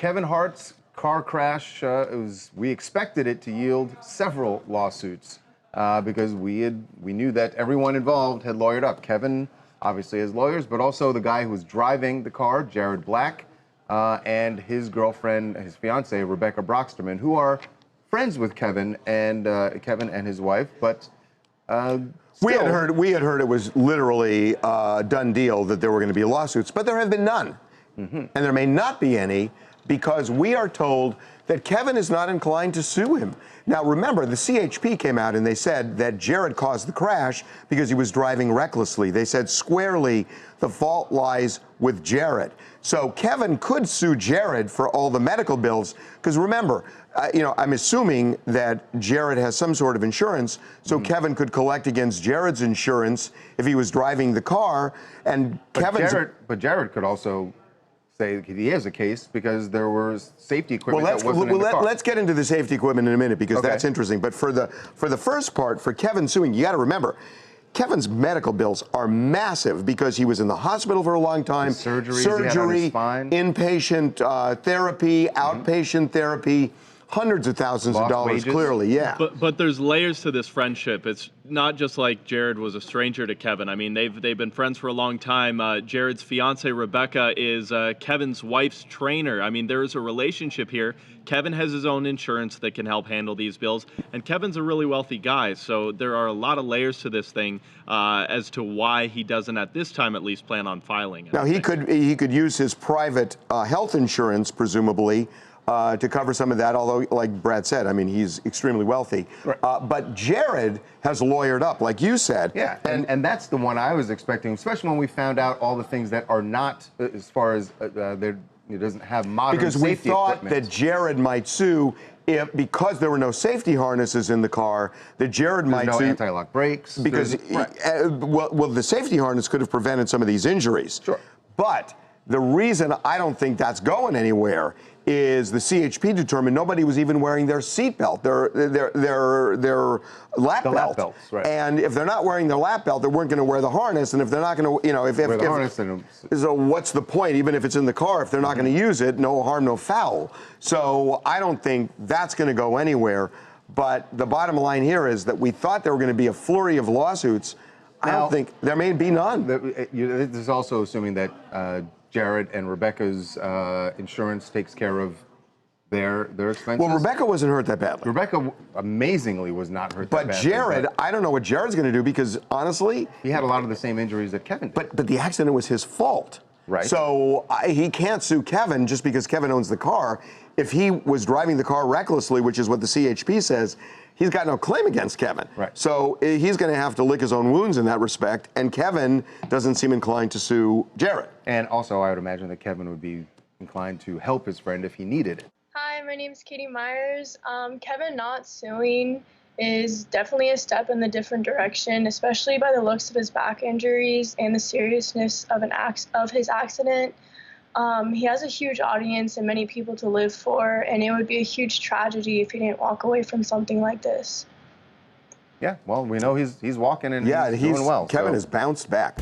Kevin Hart's car crash, we expected it to yield several lawsuits because we knew that everyone involved had lawyered up. Kevin obviously has lawyers, but also the guy who was driving the car, Jared Black, and his girlfriend, his fiancée, Rebecca Broxterman, who are friends with Kevin and his wife, but we had heard it was literally a done deal that there were going to be lawsuits, but there have been none. And there may not be any because we are told that Kevin is not inclined to sue him. Now, remember, the CHP came out and they said that Jared caused the crash because he was driving recklessly. They said squarely the fault lies with Jared. So Kevin could sue Jared for all the medical bills because remember, I'm assuming that Jared has some sort of insurance, so Kevin could collect against Jared's insurance if he was driving the car. And but Jared could also say he has a case because there was safety equipment that wasn't in the car. Let's get into the safety equipment in a minute because that's interesting. But for the first part, for Kevin suing, you got to remember, Kevin's medical bills are massive because he was in the hospital for a long time. Surgery, inpatient therapy, outpatient therapy. Hundreds of thousands of dollars, clearly, yeah. But there's layers to this friendship. It's not just like Jared was a stranger to Kevin. I mean, they've been friends for a long time. Jared's fiancée, Rebecca, is Kevin's wife's trainer. I mean, there is a relationship here. Kevin has his own insurance that can help handle these bills, and Kevin's a really wealthy guy. So there are a lot of layers to this thing as to why he doesn't, at this time at least, plan on filing. Now, he could use his private health insurance, presumably, to cover some of that, although, like Brad said, I mean, he's extremely wealthy. Right. But Jared has lawyered up, like you said. Yeah, and that's the one I was expecting, especially when we found out all the things that are not, as far as it doesn't have modern safety equipment. Because we thought that Jared might sue because there were no safety harnesses in the car, that Jared might sue. No anti-lock brakes. Because, well, the safety harness could have prevented some of these injuries. Sure. But the reason I don't think that's going anywhere is the CHP determined nobody was even wearing their seatbelt, their lap belt. Right. And if they're not wearing their lap belt, they weren't going to wear the harness. And if they're not going to, so what's the point? Even if it's in the car, if they're not going to use it, no harm, no foul. So I don't think that's going to go anywhere. But the bottom line here is that we thought there were going to be a flurry of lawsuits. I don't think there may be none. This is also assuming that Jared and Rebecca's insurance takes care of their expenses. Well, Rebecca wasn't hurt that badly. Rebecca amazingly was not hurt that badly. But Jared, I don't know what Jared's going to do because honestly, he had a lot of the same injuries that Kevin did. But the accident was his fault. Right. So he can't sue Kevin just because Kevin owns the car. If he was driving the car recklessly, which is what the CHP says, he's got no claim against Kevin. Right. So he's going to have to lick his own wounds in that respect, and Kevin doesn't seem inclined to sue Jared. And also, I would imagine that Kevin would be inclined to help his friend if he needed it. Hi, my name's Katie Myers. Kevin not suing is definitely a step in the different direction, especially by the looks of his back injuries and the seriousness of his accident. He has a huge audience and many people to live for, and it would be a huge tragedy if he didn't walk away from something like this. Yeah, well, we know he's walking and he's doing well. Kevin has bounced back.